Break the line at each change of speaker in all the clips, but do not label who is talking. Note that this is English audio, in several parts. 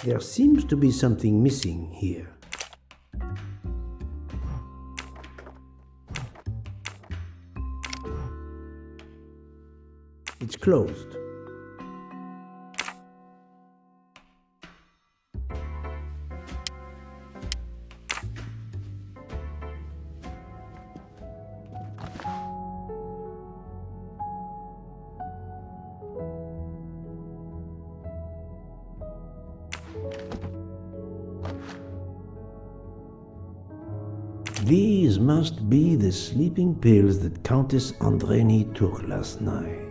There seems to be something missing here. It's closed. These must be the sleeping pills that Countess Andreni took last night.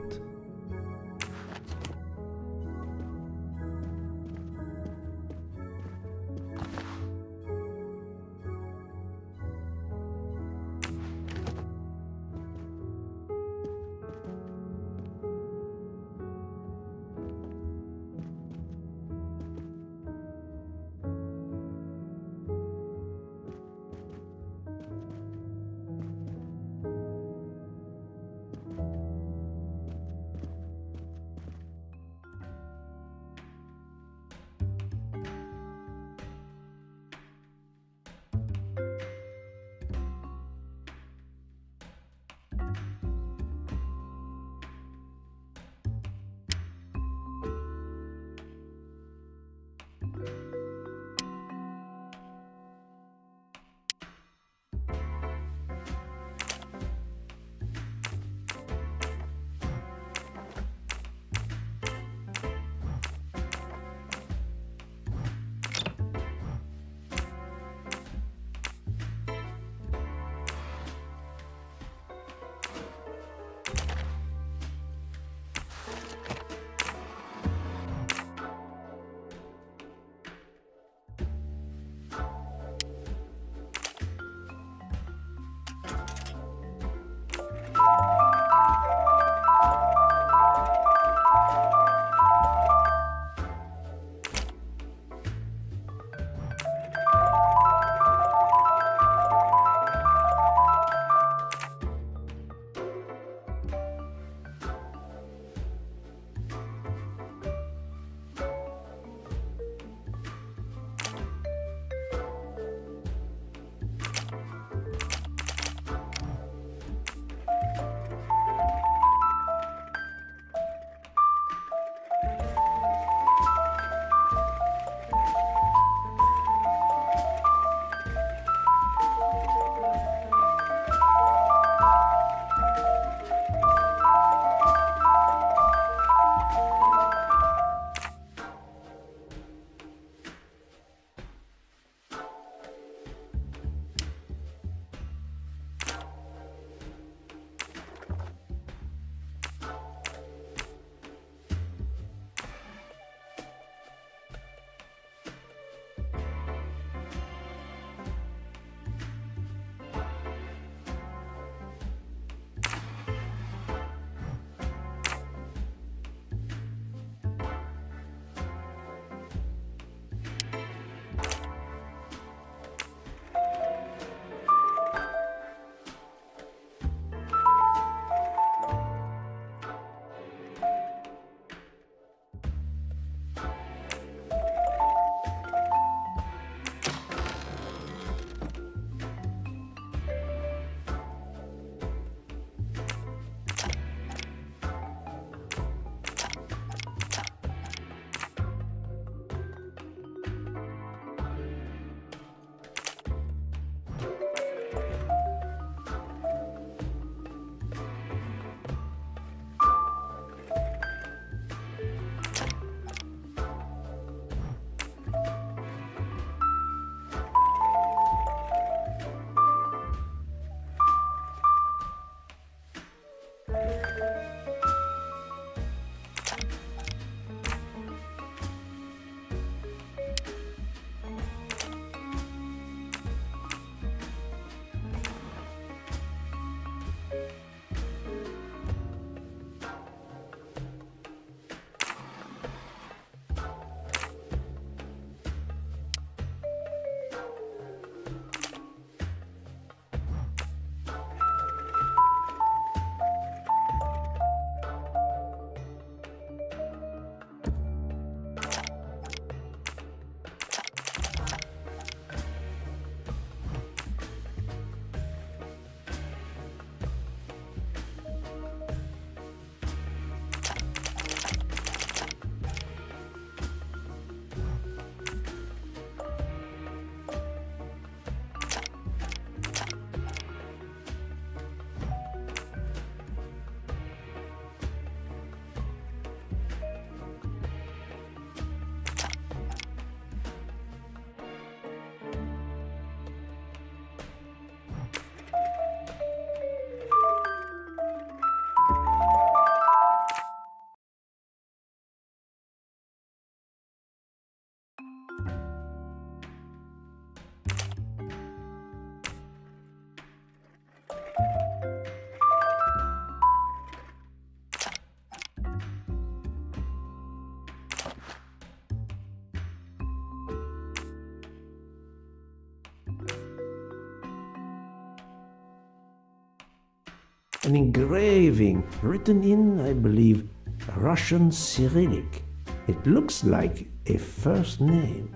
An engraving written in, I believe, Russian Cyrillic. It looks like a first name.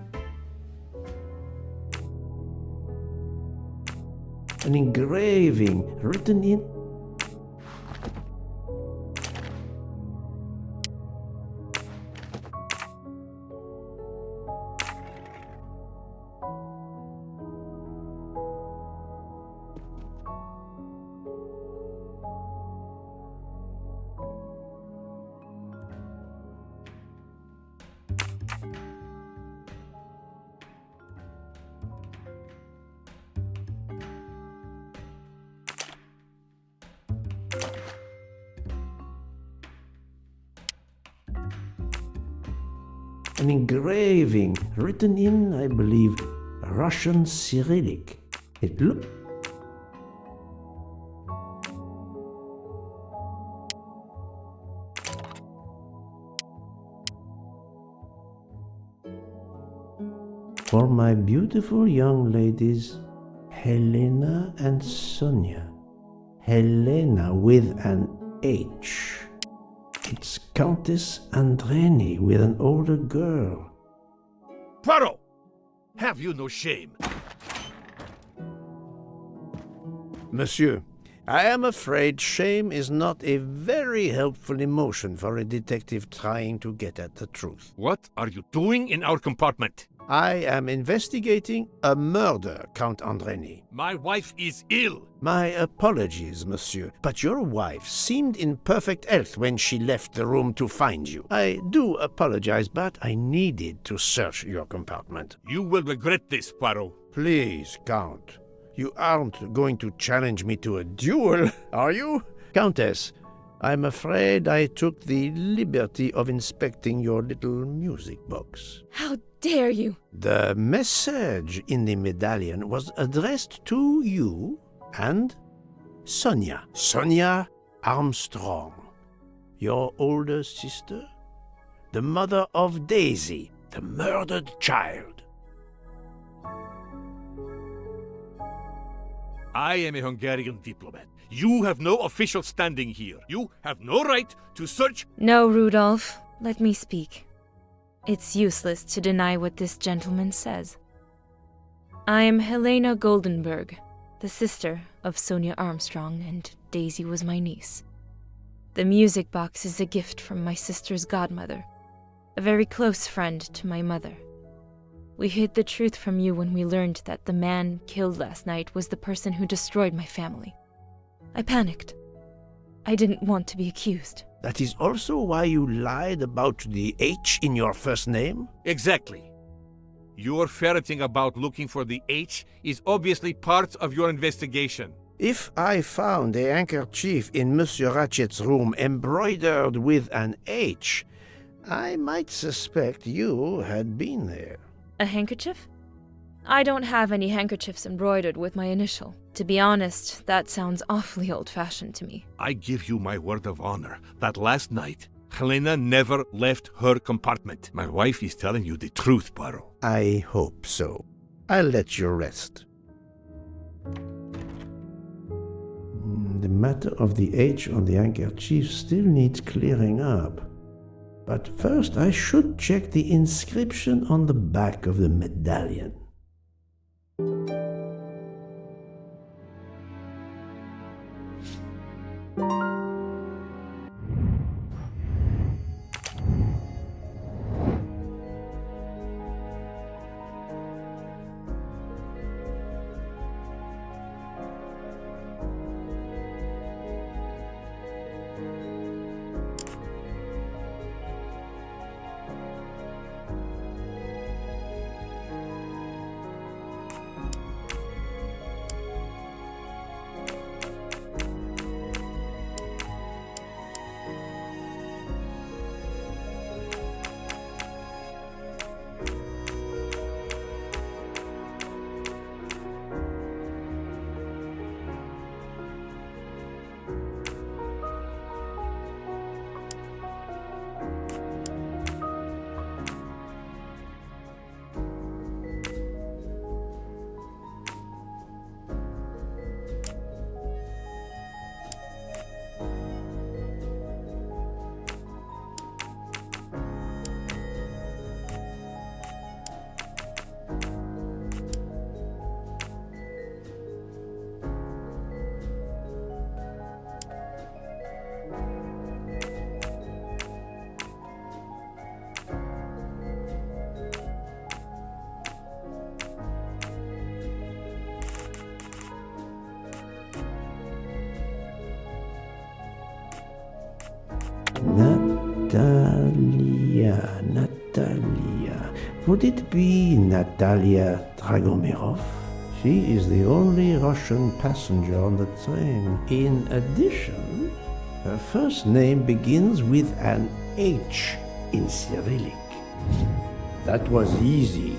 An engraving written in. An engraving written in, I believe, Russian Cyrillic. It looked. For my beautiful young ladies, Helena and Sonia. Helena with an H. It's Countess Andreni with an older girl.
Poirot! Have you no shame?
Monsieur, I am afraid shame is not a very helpful emotion for a detective trying to get at the truth.
What are you doing in our compartment?
I am investigating a murder, Count Andreni.
My wife is ill.
My apologies, monsieur, but your wife seemed in perfect health when she left the room to find you. I do apologize, but I needed to search your compartment.
You will regret this, Poirot.
Please, Count. You aren't going to challenge me to a duel, are you? Countess, I'm afraid I took the liberty of inspecting your little music box.
How dare you?
The message in the medallion was addressed to you and Sonia. Sonia Armstrong, your older sister, the mother of Daisy, the murdered child.
I am a Hungarian diplomat. You have no official standing here. You have no right to search.
No, Rudolph. Let me speak. It's useless to deny what this gentleman says. I am Helena Goldenberg, the sister of Sonia Armstrong, and Daisy was my niece. The music box is a gift from my sister's godmother, a very close friend to my mother. We hid the truth from you when we learned that the man killed last night was the person who destroyed my family. I panicked. I didn't want to be accused.
That is also why you lied about the H in your first name?
Exactly. Your ferreting about looking for the H is obviously part of your investigation.
If I found a handkerchief in Monsieur Ratchet's room embroidered with an H, I might suspect you had been there.
A handkerchief? I don't have any handkerchiefs embroidered with my initial. To be honest, that sounds awfully old-fashioned to me.
I give you my word of honor that last night, Helena never left her compartment. My wife is telling you the truth, Poirot.
I hope so. I'll let you rest. The matter of the H on the handkerchief still needs clearing up. But first I should check the inscription on the back of the medallion. Natalia. Would it be Natalia Dragomirov? She is the only Russian passenger on the train. In addition, her first name begins with an H in Cyrillic. That was easy.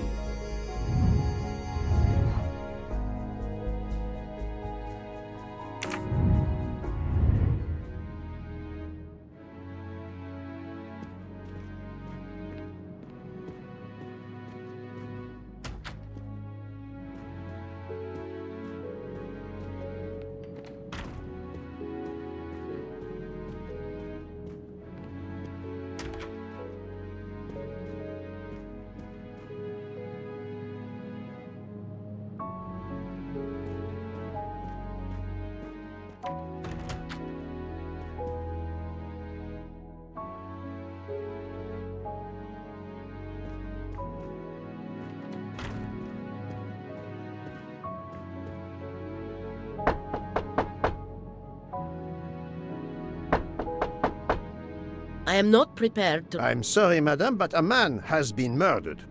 I am not prepared to...
I'm sorry, madame, but a man has been murdered.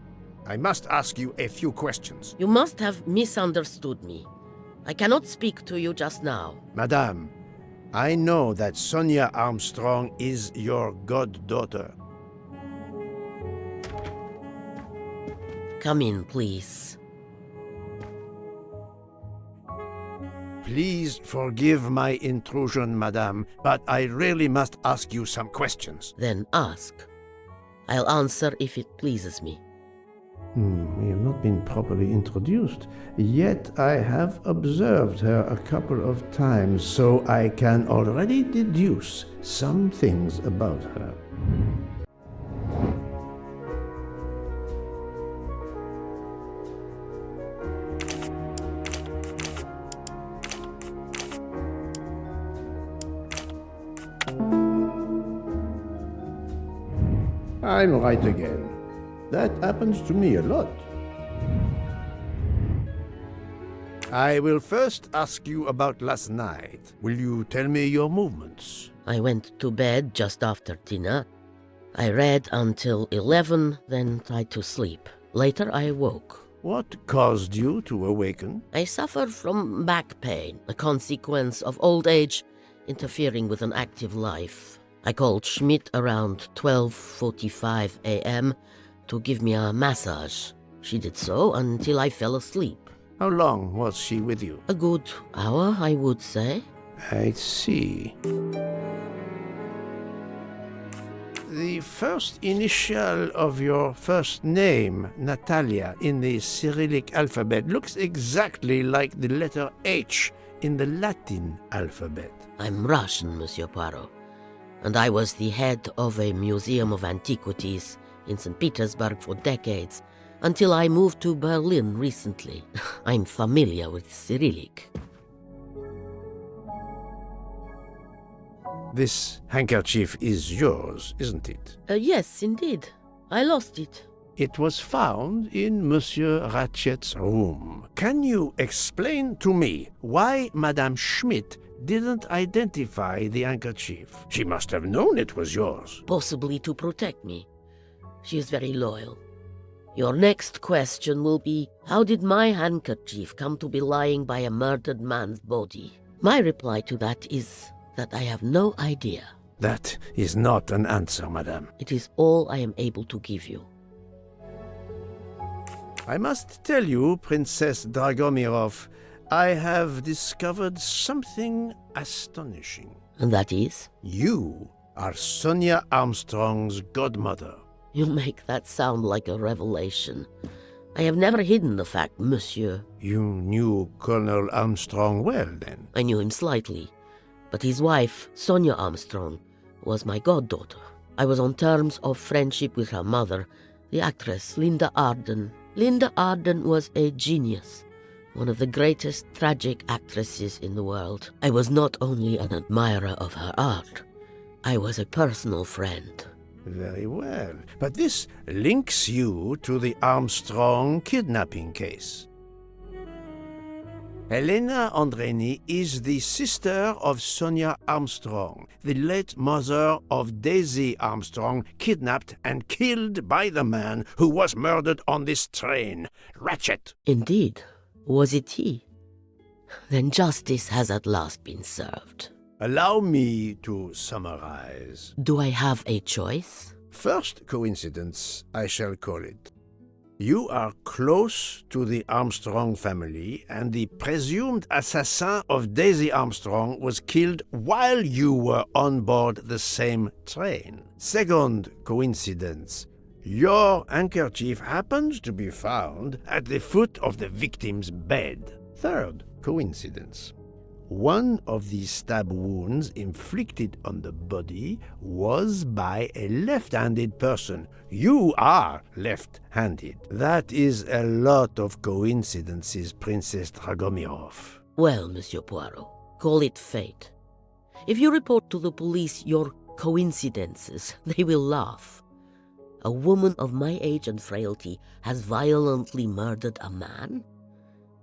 I must ask you a few questions.
You must have misunderstood me. I cannot speak to you just now.
Madame, I know that Sonia Armstrong is your goddaughter.
Come in, please.
Please forgive my intrusion, madame, but I really must ask you some questions.
Then ask. I'll answer if it pleases me.
We have not been properly introduced, yet I have observed her a couple of times, so I can already deduce some things about her. I'm right again. That happens to me a lot. I will first ask you about last night. Will you tell me your movements?
I went to bed just after dinner. I read until 11, then tried to sleep. Later I woke.
What caused you to awaken?
I suffered from back pain, a consequence of old age interfering with an active life. I called Schmidt around 12:45 a.m. to give me a massage. She did so until I fell asleep.
How long was she with you?
A good hour, I would say.
I see. The first initial of your first name, Natalia, in the Cyrillic alphabet looks exactly like the letter H in the Latin alphabet.
I'm Russian, Monsieur Poirot, and I was the head of a museum of antiquities in St. Petersburg for decades, until I moved to Berlin recently. I'm familiar with Cyrillic.
This handkerchief is yours, isn't it?
Yes, indeed. I lost it.
It was found in Monsieur Ratchet's room. Can you explain to me why Madame Schmidt didn't identify the handkerchief? She must have known it was yours.
Possibly to protect me. She is very loyal. Your next question will be, how did my handkerchief come to be lying by a murdered man's body? My reply to that is that I have no idea.
That is not an answer, madame.
It is all I am able to give you.
I must tell you, Princess Dragomirov, I have discovered something astonishing.
And that is?
You are Sonia Armstrong's godmother.
You make that sound like a revelation. I have never hidden the fact, monsieur.
You knew Colonel Armstrong well, then?
I knew him slightly, but his wife, Sonia Armstrong, was my goddaughter. I was on terms of friendship with her mother, the actress Linda Arden. Linda Arden was a genius, one of the greatest tragic actresses in the world. I was not only an admirer of her art, I was a personal friend.
Very well. But this links you to the Armstrong kidnapping case. Helena Andreni is the sister of Sonia Armstrong, the late mother of Daisy Armstrong, kidnapped and killed by the man who was murdered on this train, Ratchet.
Indeed. Was it he? Then justice has at last been served.
Allow me to summarize.
Do I have a choice?
First coincidence, I shall call it. You are close to the Armstrong family, and the presumed assassin of Daisy Armstrong was killed while you were on board the same train. Second coincidence. Your handkerchief happens to be found at the foot of the victim's bed. Third coincidence. One of the stab wounds inflicted on the body was by a left-handed person. You are left-handed. That is a lot of coincidences, Princess Dragomirov.
Well, Monsieur Poirot, call it fate. If you report to the police your coincidences, they will laugh. A woman of my age and frailty has violently murdered a man?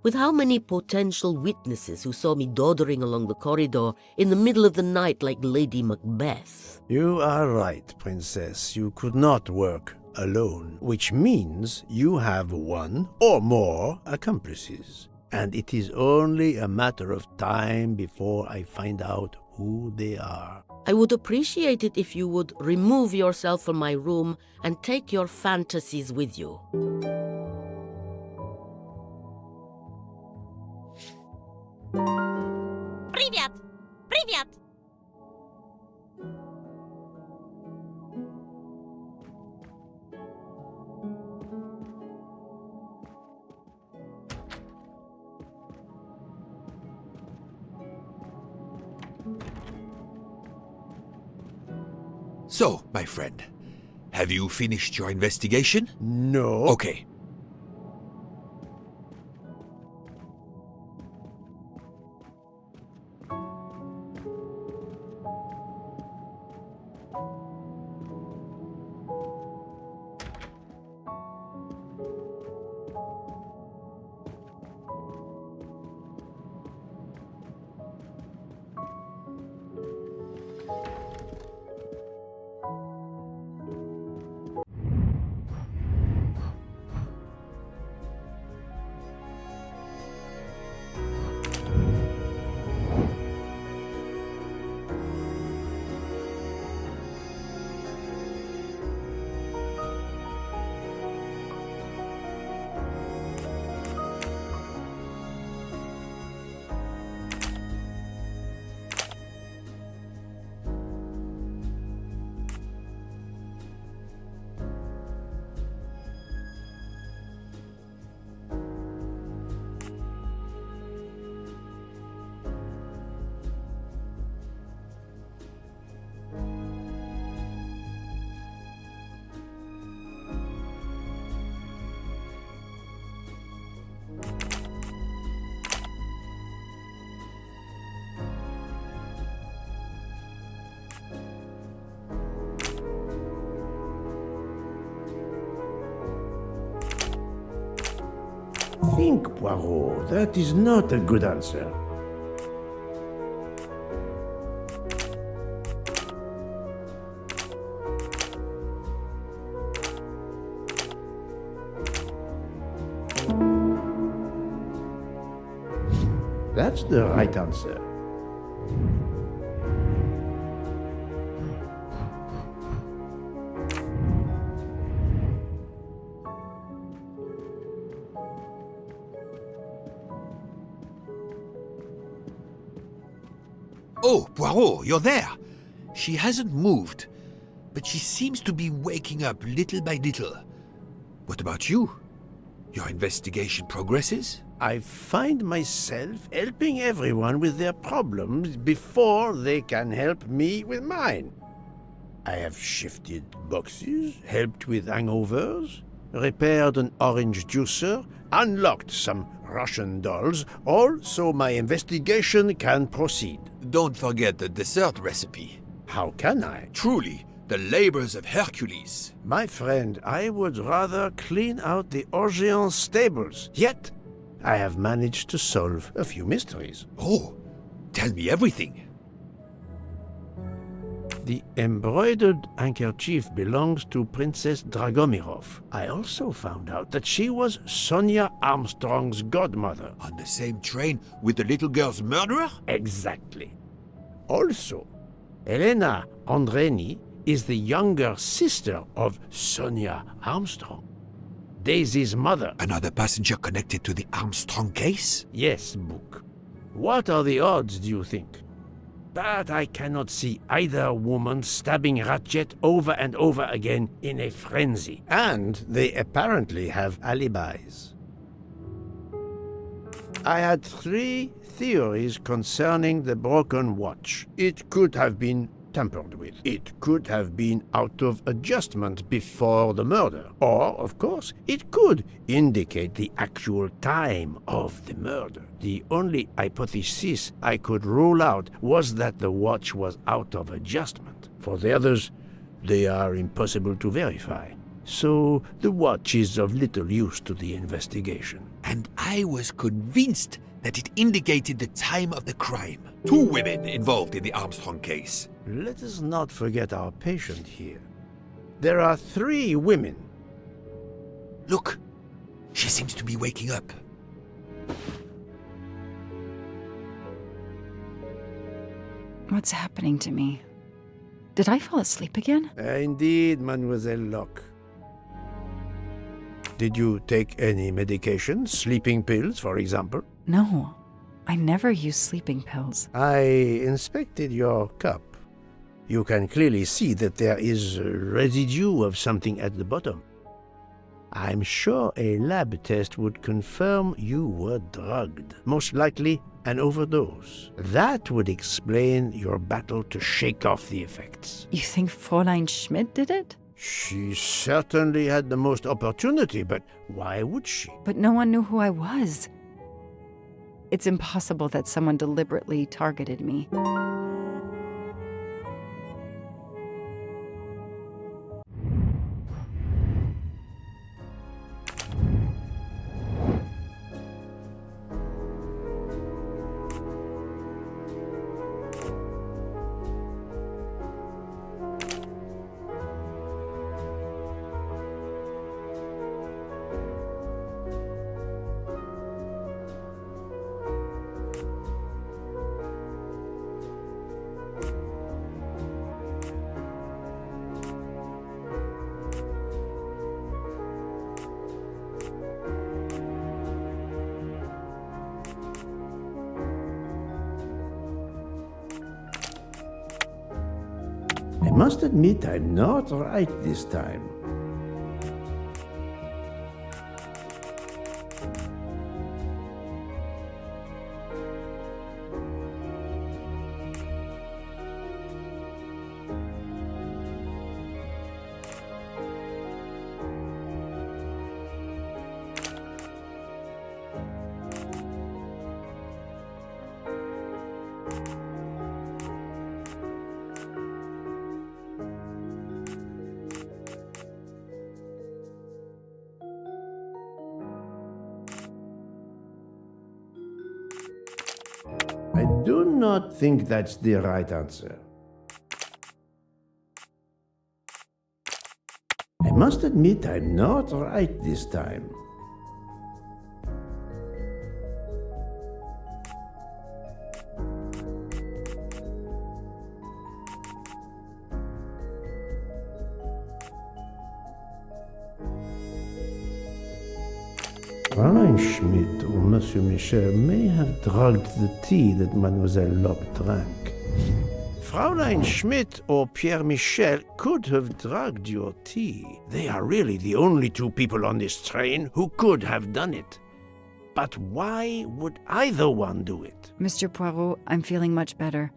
With how many potential witnesses who saw me doddering along the corridor in the middle of the night like Lady Macbeth?
You are right, Princess. You could not work alone, which means you have one or more accomplices. And it is only a matter of time before I find out who they are.
I would appreciate it if you would remove yourself from my room and take your fantasies with you.
Привет! Привет!
So, my friend, have you finished your investigation?
No.
Okay.
Think, Poirot. That is not a good answer. That's the right answer.
Oh, Poirot, you're there. She hasn't moved, but she seems to be waking up little by little. What about you? Your investigation progresses?
I find myself helping everyone with their problems before they can help me with mine. I have shifted boxes, helped with hangovers, repaired an orange juicer, unlocked some Russian dolls, all so my investigation can proceed.
Don't forget the dessert recipe.
How can I?
Truly, the labors of Hercules.
My friend, I would rather clean out the Orient stables. Yet, I have managed to solve a few mysteries.
Oh, tell me everything.
The embroidered handkerchief belongs to Princess Dragomirov. I also found out that she was Sonia Armstrong's godmother.
On the same train with the little girl's murderer?
Exactly. Also, Elena Andreni is the younger sister of Sonia Armstrong, Daisy's mother.
Another passenger connected to the Armstrong case?
Yes, Book. What are the odds, do you think? But I cannot see either woman stabbing Ratchet over and over again in a frenzy. And they apparently have alibis. I had 3 theories concerning the broken watch. It could have been tampered with. It could have been out of adjustment before the murder. Or, of course, it could indicate the actual time of the murder. The only hypothesis I could rule out was that the watch was out of adjustment. For the others, they are impossible to verify. So the watch is of little use to the investigation.
And I was convinced that it indicated the time of the crime. 2 women involved in the Armstrong case.
Let us not forget our patient here. There are 3 women.
Look, she seems to be waking up.
What's happening to me? Did I fall asleep again?
Indeed, Mademoiselle Locke. Did you take any medication? Sleeping pills, for example?
No, I never use sleeping pills.
I inspected your cup. You can clearly see that there is a residue of something at the bottom. I'm sure a lab test would confirm you were drugged. Most likely an overdose. That would explain your battle to shake off the effects.
You think Fräulein Schmidt did it?
She certainly had the most opportunity, but why would she?
But no one knew who I was. It's impossible that someone deliberately targeted me.
I must admit I'm not right this time. I do not think that's the right answer. I must admit I'm not right this time. Fräulein Schmidt or Monsieur Michel may have drugged the tea that Mademoiselle Locke drank. Fräulein Schmidt or Pierre Michel could have drugged your tea. They are really the only 2 people on this train who could have done it. But why would either one do it?
Mr. Poirot, I'm feeling much better.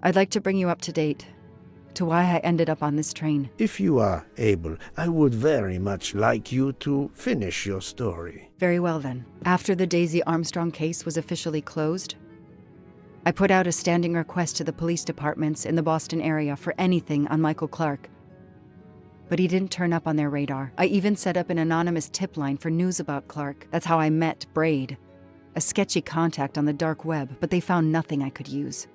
I'd like to bring you up to date to why I ended up on this train.
If you are able, I would very much like you to finish your story.
Very well then. After the Daisy Armstrong case was officially closed, I put out a standing request to the police departments in the Boston area for anything on Michael Clark. but he didn't turn up on their radar. I even set up an anonymous tip line for news about Clark. That's how I met Braid. A sketchy contact on the dark web, but they found nothing I could use.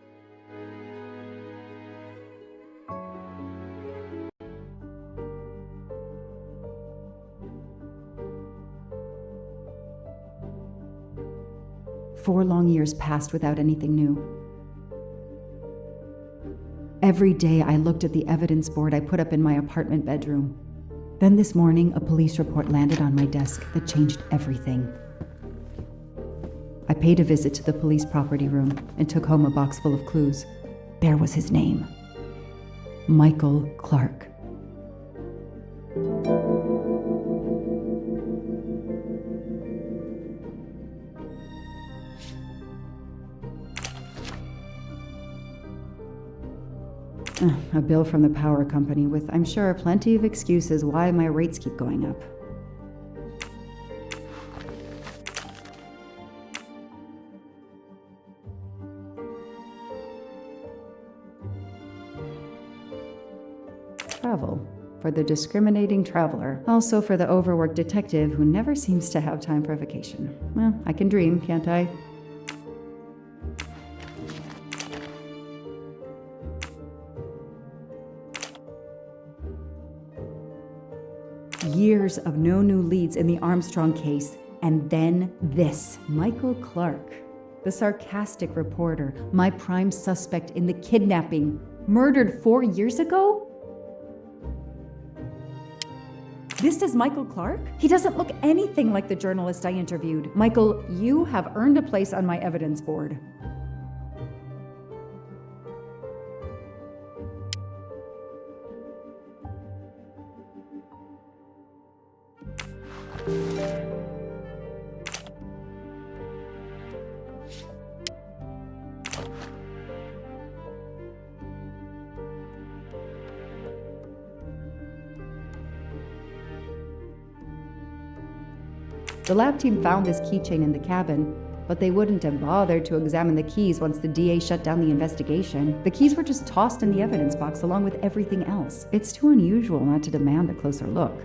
Four long years passed without anything new. Every day I looked at the evidence board I put up in my apartment bedroom. Then this morning, a police report landed on my desk that changed everything. I paid a visit to the police property room and took home a box full of clues. There was his name. Michael Clark. A bill from the power company with, I'm sure, plenty of excuses why my rates keep going up. Travel. For the discriminating traveler. Also for the overworked detective who never seems to have time for vacation. Well, I can dream, can't I? Years of no new leads in the Armstrong case, and then this. Michael Clark, the sarcastic reporter, my prime suspect in the kidnapping, murdered 4 years ago? This is Michael Clark? He doesn't look anything like the journalist I interviewed. Michael, you have earned a place on my evidence board. The lab team found this keychain in the cabin, but they wouldn't have bothered to examine the keys once the DA shut down the investigation. The keys were just tossed in the evidence box along with everything else. It's too unusual not to demand a closer look.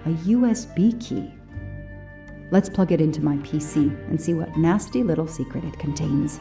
A USB key. Let's plug it into my PC and see what nasty little secret it contains.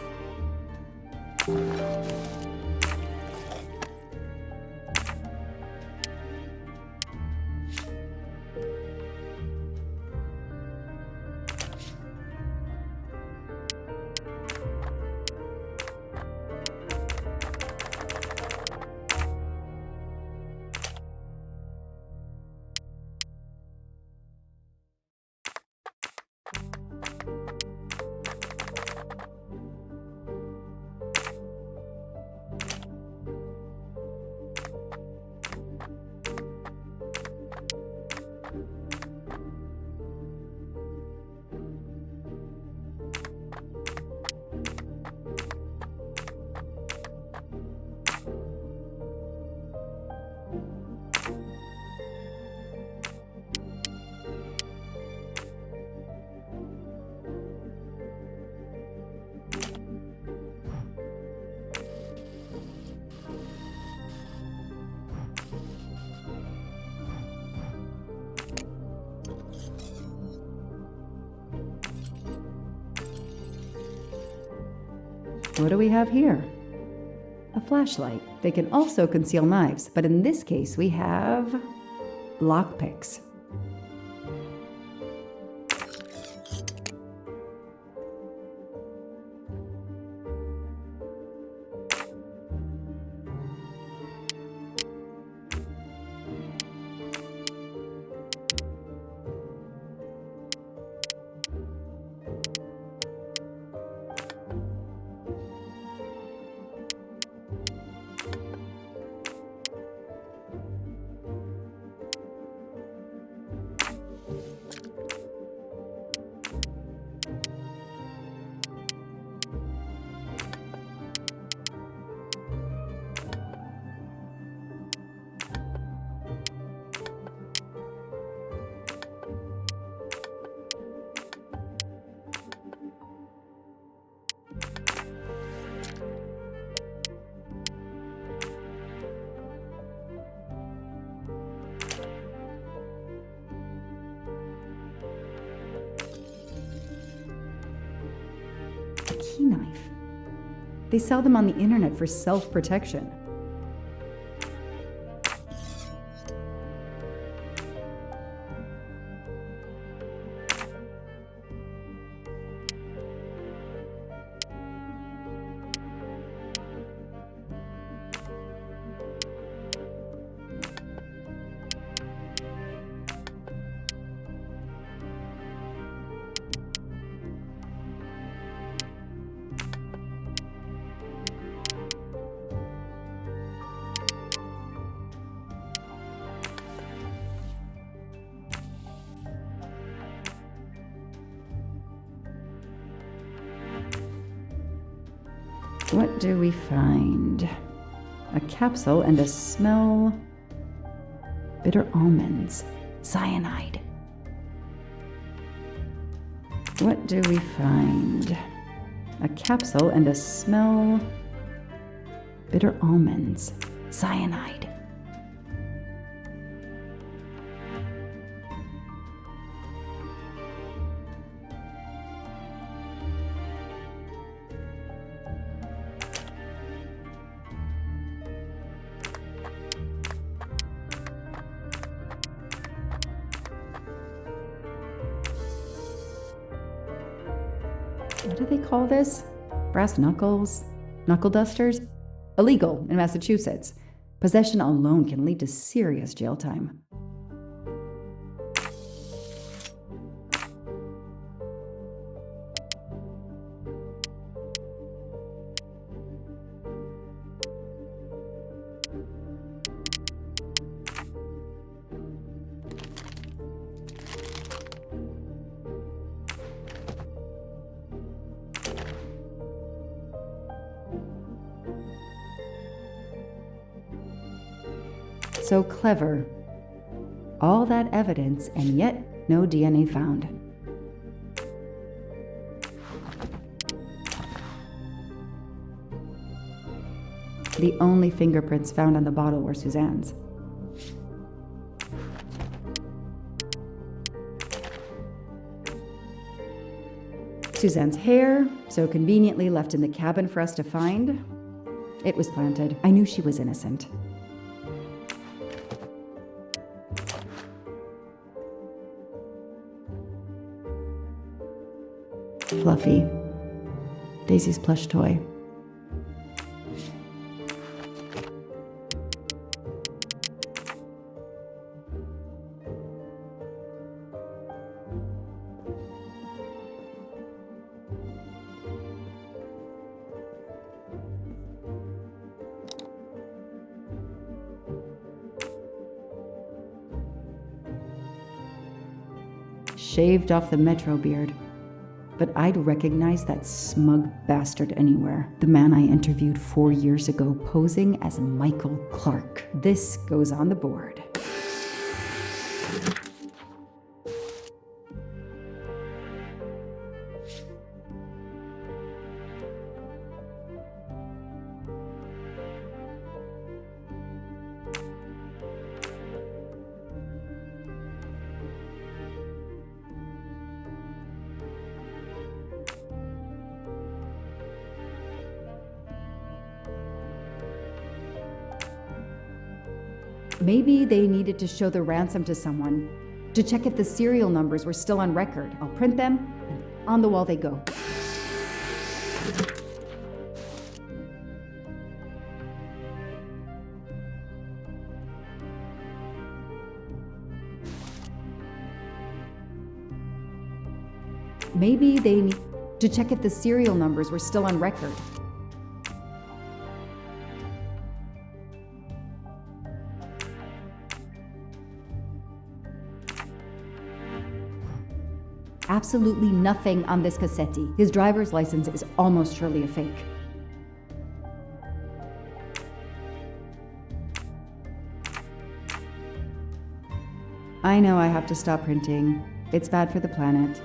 What do we have here? A flashlight. They can also conceal knives, but in this case we have lockpicks. Key knife. They sell them on the internet for self-protection. What do we find? A capsule and a smell. Bitter almonds. Cyanide. What do we find? A capsule and a smell. Bitter almonds. Cyanide. What do they call this? Brass knuckles? Knuckle dusters? Illegal in Massachusetts. Possession alone can lead to serious jail time. So clever. All that evidence, and yet no DNA found. The only fingerprints found on the bottle were Suzanne's. Suzanne's hair, so conveniently left in the cabin for us to find. It was planted. I knew she was innocent. Fluffy. Daisy's plush toy. Shaved off the Metro beard. But I'd recognize that smug bastard anywhere. The man I interviewed 4 years ago posing as Michael Clark. This goes on the board. Maybe they needed to show the ransom to someone, to check if the serial numbers were still on record. I'll print them, and on the wall they go. Maybe they need to check if the serial numbers were still on record. Absolutely nothing on this Cassetti. His driver's license is almost surely a fake. I know I have to stop printing. It's bad for the planet.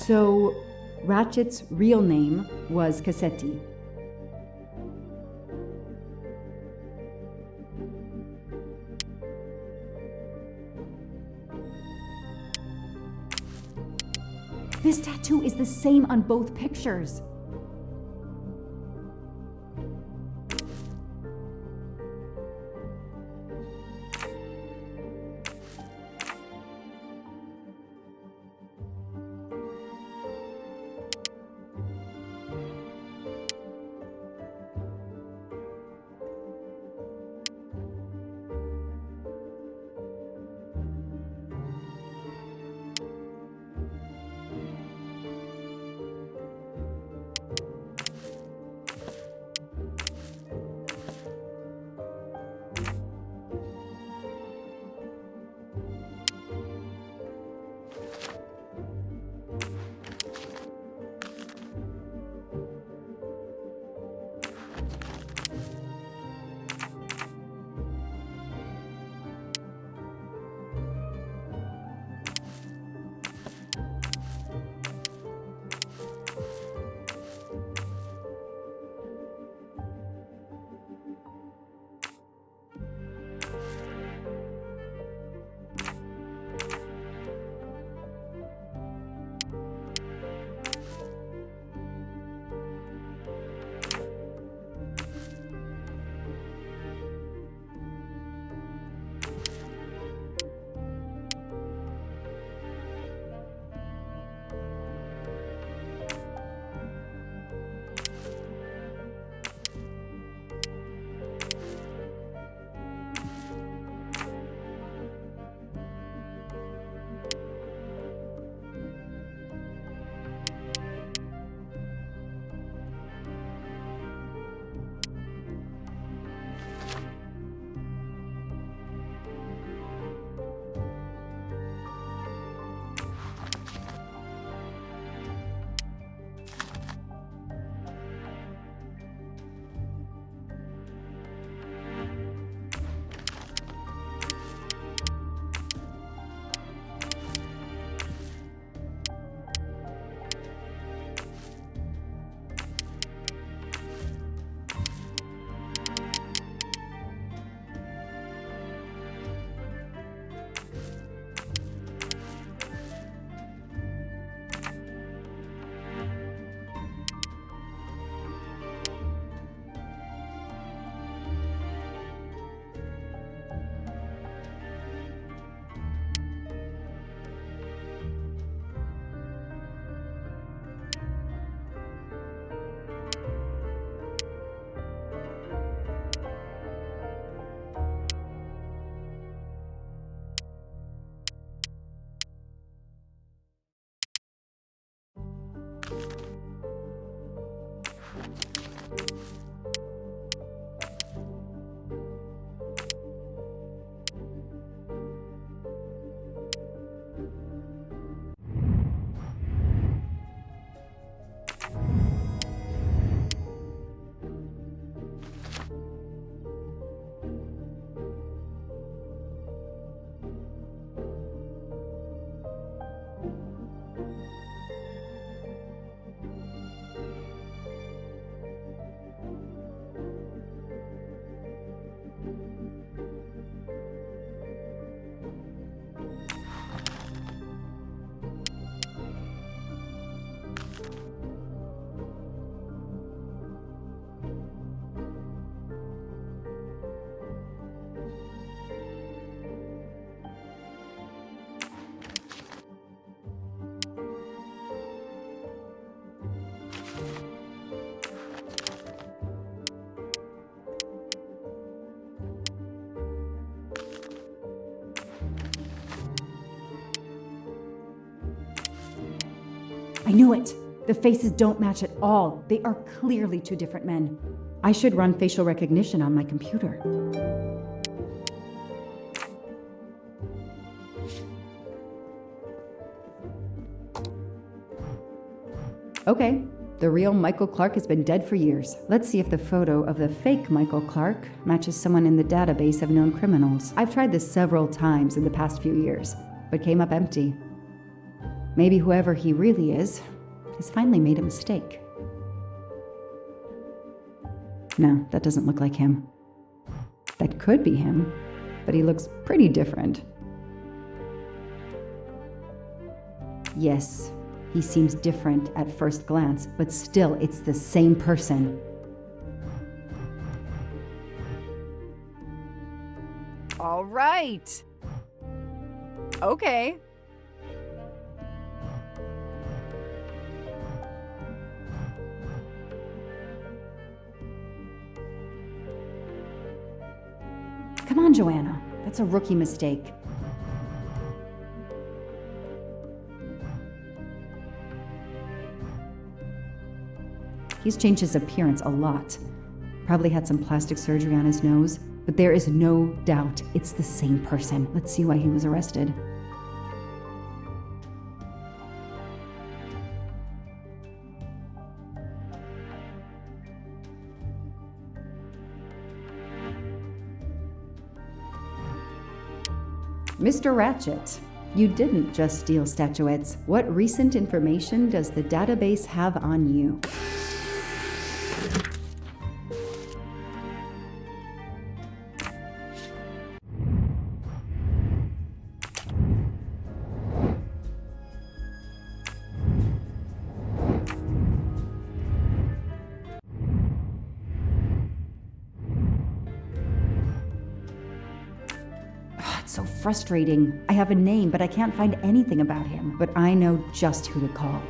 So, Ratchet's real name was Cassetti. This tattoo is the same on both pictures. I knew it! The faces don't match at all. They are clearly two different men. I should run facial recognition on my computer. Okay, the real Michael Clark has been dead for years. Let's see if the photo of the fake Michael Clark matches someone in the database of known criminals. I've tried this several times in the past few years, but came up empty. Maybe whoever he really is has finally made a mistake. No, that doesn't look like him. That could be him, but he looks pretty different. Yes, he seems different at first glance, but still, it's the same person. All right. Okay. Come on, Joanna. That's a rookie mistake. He's changed his appearance a lot. Probably had some plastic surgery on his nose, but there is no doubt it's the same person. Let's see why he was arrested. Mr. Ratchet, you didn't just steal statuettes. What recent information does the database have on you? So frustrating. I have a name, but I can't find anything about him. But I know just who to call.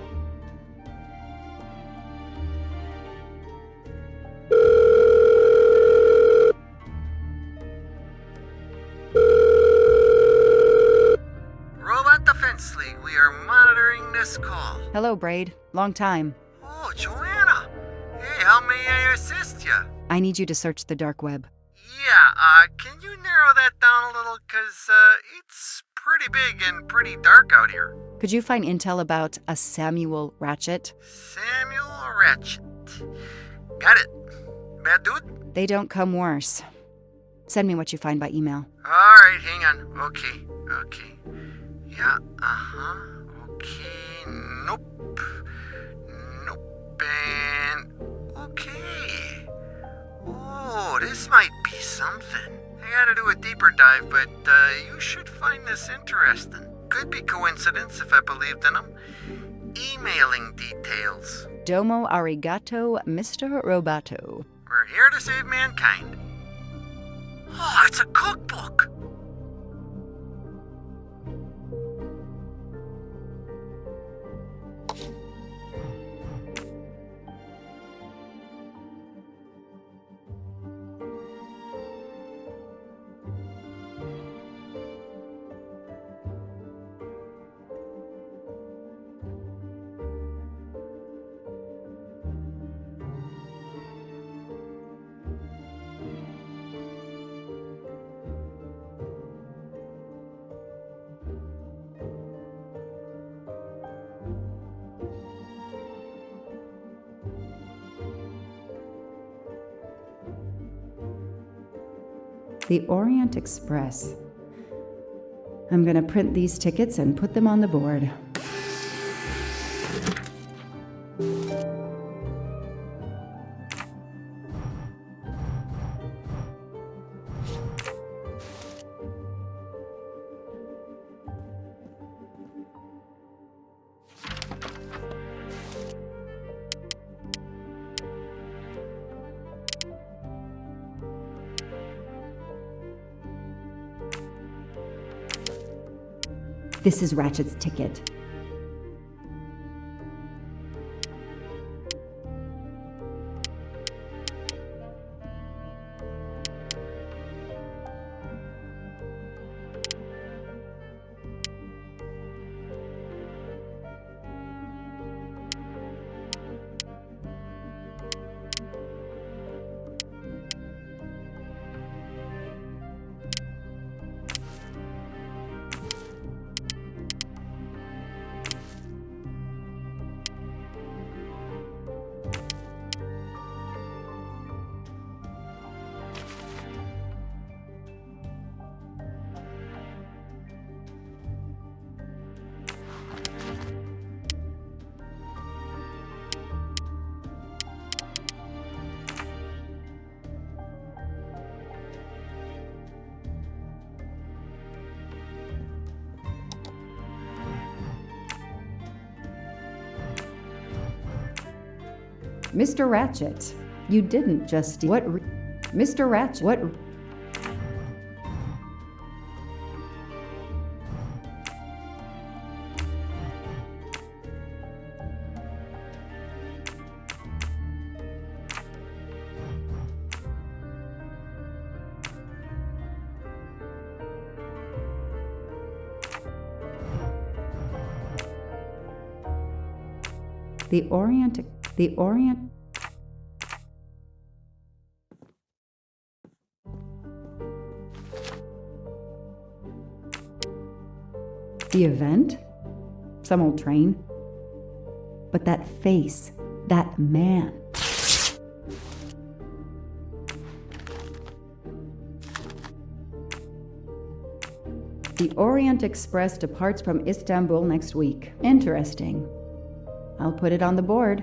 Robot Defense League, we are monitoring this call.
Hello, Braid. Long time.
Oh, Joanna. Hey, how may I assist you?
I need you to search the dark web.
Yeah, can you narrow that down a little? Cause, it's pretty big and pretty dark out here.
Could you find intel about a Samuel Ratchet?
Samuel Ratchet. Got it. Bad dude?
They don't come worse. Send me what you find by email.
Alright, hang on. Okay. Yeah, okay. Nope, and okay. Oh, this might be something. I gotta do a deeper dive, but you should find this interesting. Could be coincidence if I believed in them. Emailing details.
Domo arigato, Mr. Roboto.
We're here to save mankind. Oh, it's a cookbook.
The Orient Express. I'm gonna print these tickets and put them on the board. This is Ratchet's ticket. Mr. Ratchet, you didn't just steal. Mr. Ratchet, what? The Orient. The event? Some old train. But that face, that man. The Orient Express departs from Istanbul next week. Interesting. I'll put it on the board.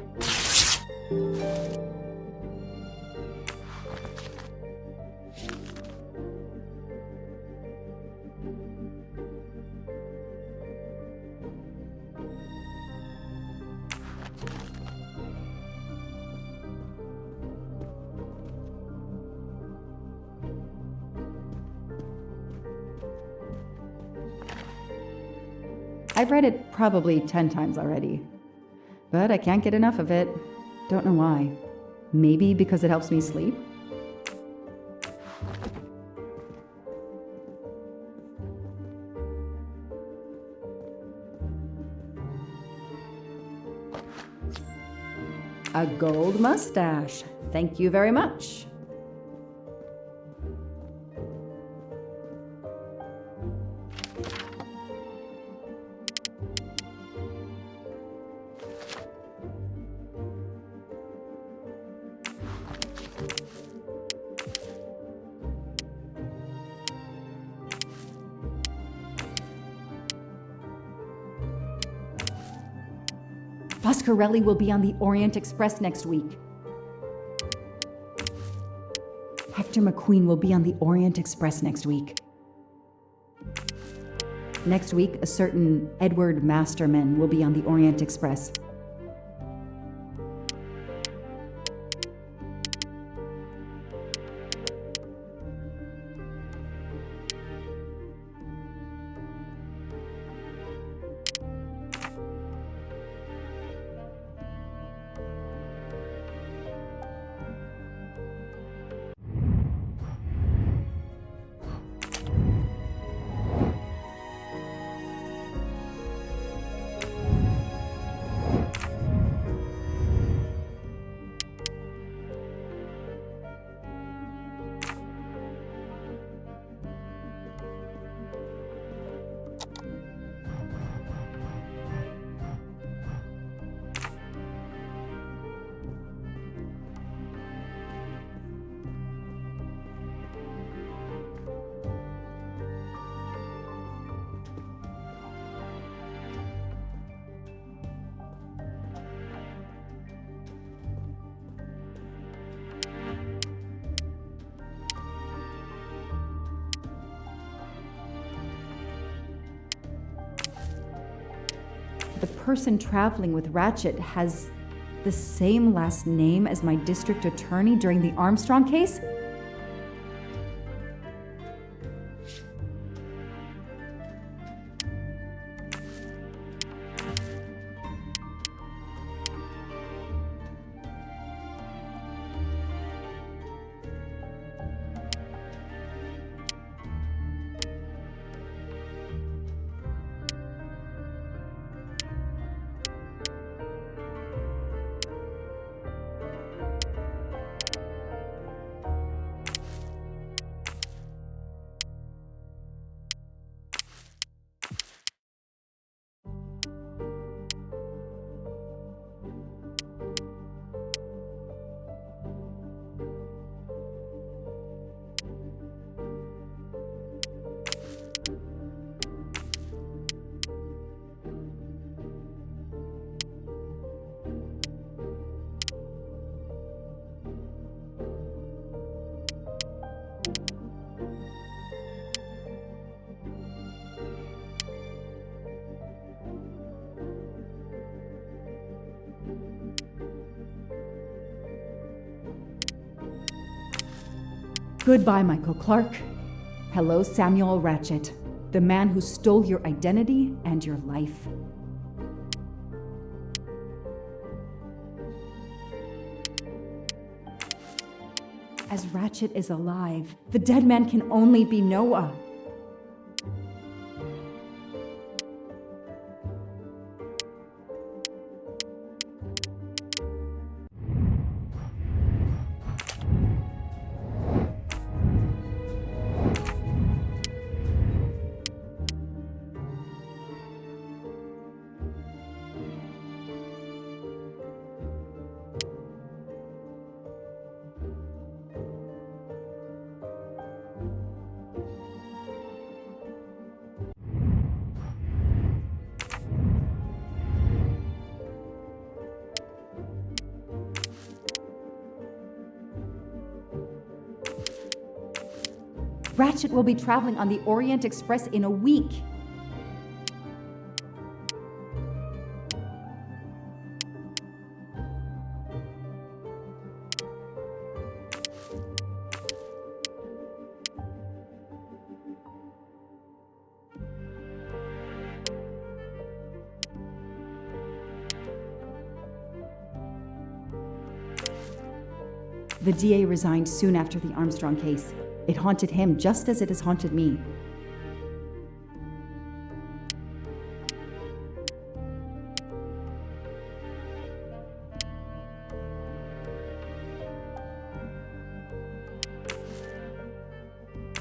I've read it probably 10 times already, but I can't get enough of it. Don't know why. Maybe because it helps me sleep? A gold mustache. Thank you very much. Foscarelli will be on the Orient Express next week. Hector McQueen will be on the Orient Express next week. Next week, a certain Edward Masterman will be on the Orient Express. The person traveling with Ratchet has the same last name as my district attorney during the Armstrong case? Goodbye, Michael Clark. Hello, Samuel Ratchet, the man who stole your identity and your life. As Ratchet is alive, the dead man can only be Noah. Ratchet will be traveling on the Orient Express in a week. The DA resigned soon after the Armstrong case. It haunted him just as it has haunted me.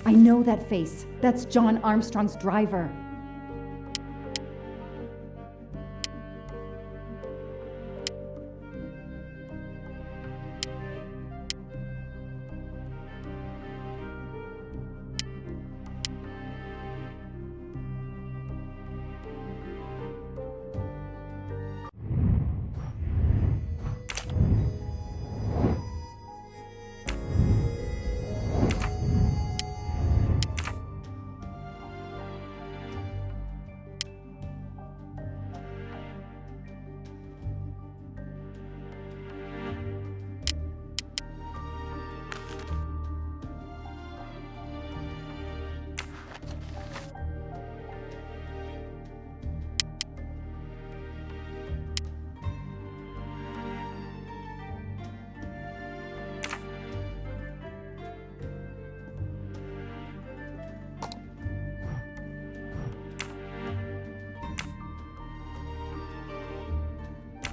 I know that face. That's John Armstrong's driver.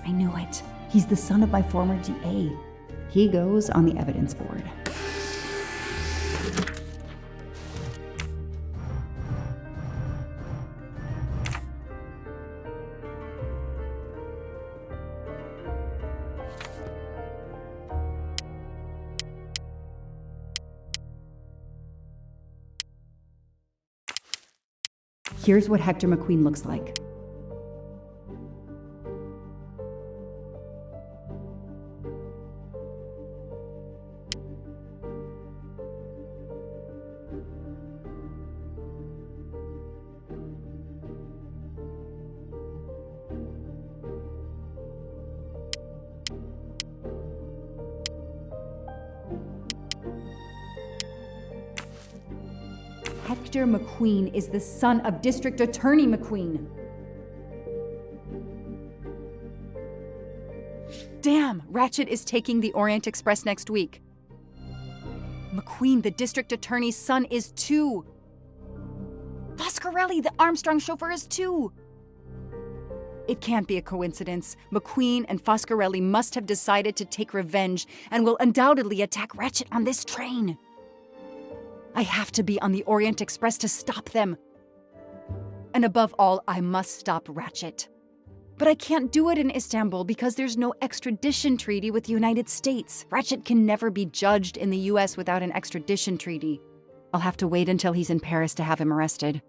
I knew it. He's the son of my former DA. He goes on the evidence board. Here's what Hector McQueen looks like. Hector McQueen is the son of District Attorney McQueen. Damn, Ratchet is taking the Orient Express next week. McQueen, the District Attorney's son, is too. Foscarelli, the Armstrong chauffeur, is too. It can't be a coincidence. McQueen and Foscarelli must have decided to take revenge and will undoubtedly attack Ratchet on this train. I have to be on the Orient Express to stop them. And above all, I must stop Ratchet. But I can't do it in Istanbul because there's no extradition treaty with the United States. Ratchet can never be judged in the US without an extradition treaty. I'll have to wait until he's in Paris to have him arrested.